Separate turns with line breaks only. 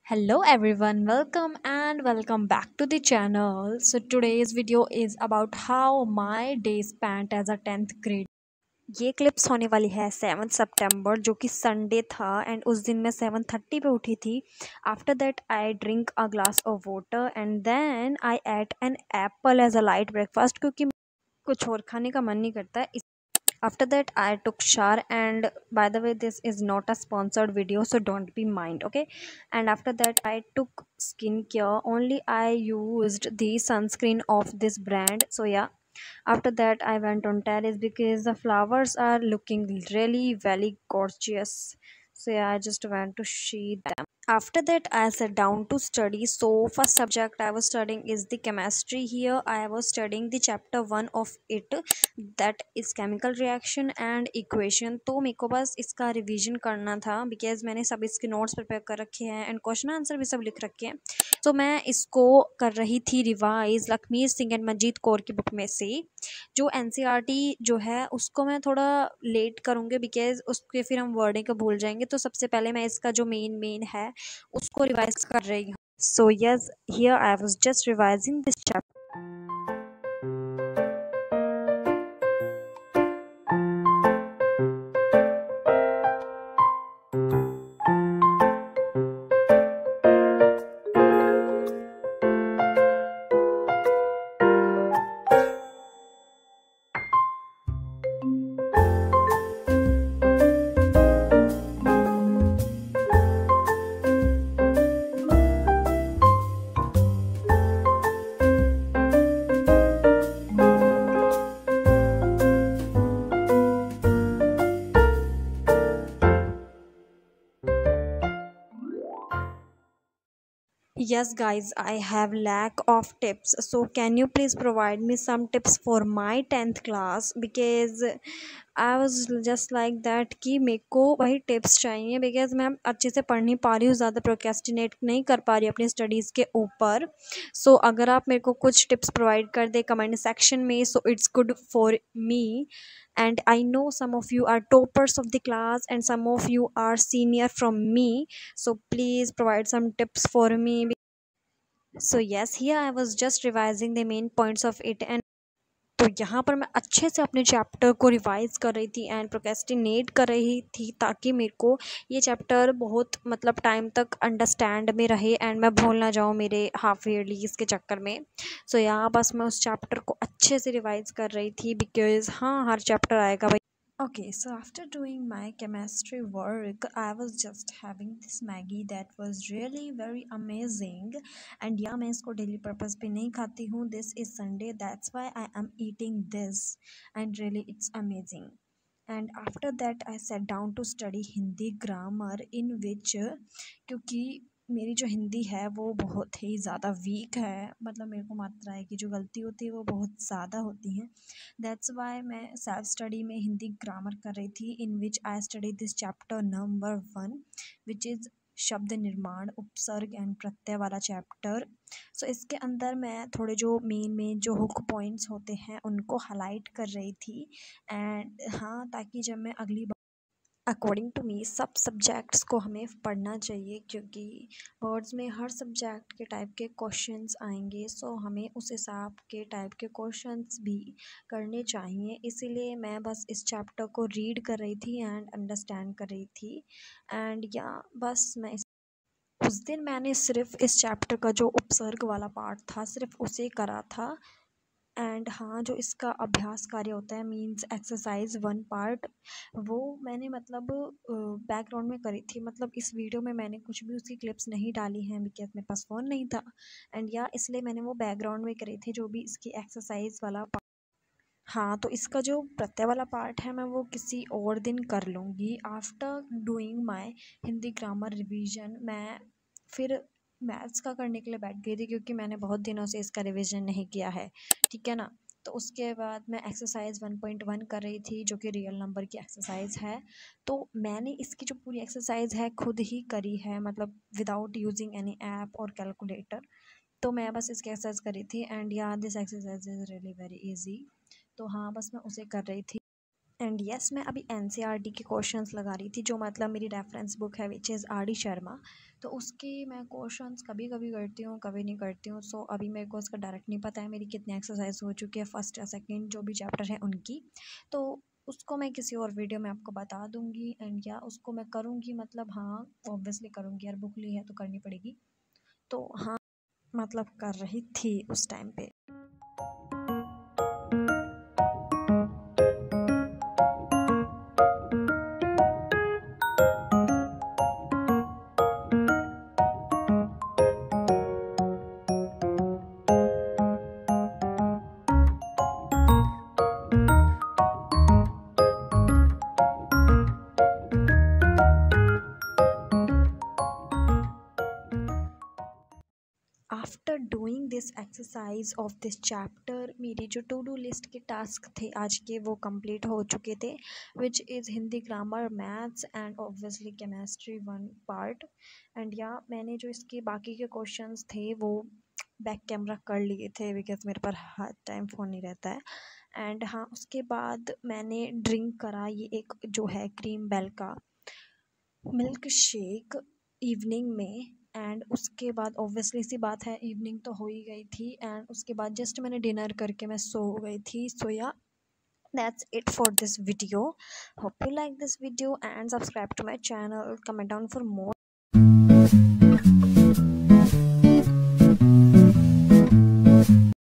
Hello everyone, welcome back to the channel. So today's video is about how my day spent as a 10th grade. ये clips होने वाली है 7 सितंबर जो कि Sunday था and उस दिन मैं 7:30 पे उठी थी. After that I drink a glass of water and then I ate an apple as a light breakfast क्योंकि कुछ और खाने का मन नहीं करता है. After that I took shower, and by the way this is not a sponsored video, so don't be mind, okay? And after that I took skincare. Only I used the sunscreen of this brand. So yeah, after that I went on terrace because the flowers are looking really very gorgeous. So yeah, I just went to see them. After that I sat down to study. So first subject I was studying is the chemistry. Here I was studying the chapter 1 of it, that is chemical reaction and equation. तो मेरे को बस इसका revision करना था because मैंने सब इसके नोट्स प्रिपेयर कर रखे हैं एंड क्वेश्चन आंसर भी सब लिख रखे हैं. तो मैं इसको कर रही थी रिवाइज लखमीर सिंह एंड मंजीत कौर की बुक में से. जो एनसीईआरटी जो है उसको मैं थोड़ा लेट करूँगी बिकॉज उसके फिर हम वर्डिंग को भूल जाएंगे. तो सबसे पहले मैं इसका जो मेन है उसको रिवाइज कर रही हूँ. So yes, here I was just revising this chapter. Yes, guys, I have lack of tips. So can you please provide me some tips for my 10th class? Because I was just like that कि मेरे को वही tips चाहिए because मैं अच्छे से पढ़ नहीं पा रही हूँ, ज़्यादा प्रोक्रेस्टिनेट नहीं कर पा रही अपनी स्टडीज़ के ऊपर. सो अगर आप मेरे को कुछ टिप्स प्रोवाइड कर दे कमेंट सेक्शन में, so it's good for me. And I know some of you are toppers of the class and some of you are senior from me, so please provide some tips for me. So yes, here I was just revising the main points of it. And तो यहाँ पर मैं अच्छे से अपने chapter को revise कर रही थी एंड प्रोक्रेस्टिनेट कर रही थी ताकि मेरे को ये चैप्टर बहुत मतलब टाइम तक अंडरस्टैंड में रहे एंड मैं भूल ना जाऊँ मेरे हाफ ईयरली इसके चक्कर में. सो यहाँ बस मैं उस चैप्टर को अच्छे से रिवाइज कर रही थी बिकॉज हाँ, हर चैप्टर आएगा भाई. Okay, so after doing my chemistry work, I was just having this Maggie that was really very amazing. And yeah, मैं इसको daily purpose पे नहीं खाती हूँ. This is Sunday, that's why I am eating this. And really, it's amazing. And after that, I sat down to study Hindi grammar, in which क्योंकि मेरी जो हिंदी है वो बहुत ही ज़्यादा वीक है, मतलब मेरे को मात्राएं की जो गलती होती है वो बहुत ज़्यादा होती हैं. दैट्स वाई मैं सेल्फ स्टडी में हिंदी ग्रामर कर रही थी, in which I study this chapter number 1 which is शब्द निर्माण, उपसर्ग एंड प्रत्यय वाला चैप्टर. सो इसके अंदर मैं थोड़े जो मेन जो हुक पॉइंट्स होते हैं उनको हाईलाइट कर रही थी. एंड हाँ, ताकि जब मैं अगली अकॉर्डिंग टू मी सब सब्जेक्ट्स को हमें पढ़ना चाहिए क्योंकि बोर्ड्स में हर सब्जेक्ट के टाइप के क्वेश्चंस आएंगे. सो हमें उस हिसाब के टाइप के क्वेश्चंस भी करने चाहिए. इसीलिए मैं बस इस चैप्टर को रीड कर रही थी एंड अंडरस्टैंड कर रही थी. एंड या बस मैं उस दिन मैंने सिर्फ इस चैप्टर का जो उपसर्ग वाला पार्ट था सिर्फ उसे करा था. एंड हाँ, जो इसका अभ्यास कार्य होता है मीन्स एक्सरसाइज 1 पार्ट, वो मैंने मतलब बैकग्राउंड में करी थी. मतलब इस वीडियो में मैंने कुछ भी उसकी क्लिप्स नहीं डाली हैं बिकॉज मेरे पास फ़ोन नहीं था. एंड या इसलिए मैंने वो बैकग्राउंड में करी थी जो भी इसकी एक्सरसाइज वाला पार्ट. हाँ, तो इसका जो प्रत्यय वाला पार्ट है मैं वो किसी और दिन कर लूँगी. After doing my Hindi grammar revision मैं फिर मैथ्स का करने के लिए बैठ गई थी क्योंकि मैंने बहुत दिनों से इसका रिवीजन नहीं किया है, ठीक है ना. तो उसके बाद मैं एक्सरसाइज 1.1 कर रही थी जो कि रियल नंबर की एक्सरसाइज है. तो मैंने इसकी जो पूरी एक्सरसाइज है खुद ही करी है, मतलब विदाउट यूजिंग एनी ऐप और कैलकुलेटर. तो मैं बस इसकी एक्सरसाइज करी थी. एंड या this exercise is really very easy. तो हाँ, बस मैं उसे कर रही थी. एंड यस मैं अभी एनसीईआरटी के क्वेश्चंस लगा रही थी, जो मतलब मेरी रेफरेंस बुक है which is R D Sharma. तो उसके मैं क्वेश्चंस कभी कभी करती हूँ, कभी नहीं करती हूँ। सो अभी मेरे को उसका डायरेक्ट नहीं पता है मेरी कितनी एक्सरसाइज हो चुकी है फर्स्ट या सेकंड जो भी चैप्टर है उनकी। तो उसको मैं किसी और वीडियो में आपको बता दूंगी। एंड या उसको मैं करूँगी, मतलब हाँ ऑब्वियसली करूँगी यार, बुक ली है तो करनी पड़ेगी। तो हाँ, मतलब कर रही थी उस टाइम पे। After doing this exercise of this chapter, मेरी जो टू डू लिस्ट के टास्क थे आज के वो कंप्लीट हो चुके थे, which is Hindi grammar, maths and obviously chemistry one part. And या मैंने जो इसके बाकी के क्वेश्चंस थे वो बैक कैमरा कर लिए थे, बिकॉज मेरे पर हर टाइम फ़ोन नहीं रहता है। एंड हाँ, उसके बाद मैंने ड्रिंक करा ये एक जो है क्रीम बेल का मिल्क शेक इवनिंग में। एंड उसके बाद ऑब्वियसली सी बात है इवनिंग तो हो ही गई थी, एंड उसके बाद जस्ट मैंने डिनर करके मैं सो गई थी। सो या that's it for this video. Hope you like this video and subscribe to my channel, comment down for more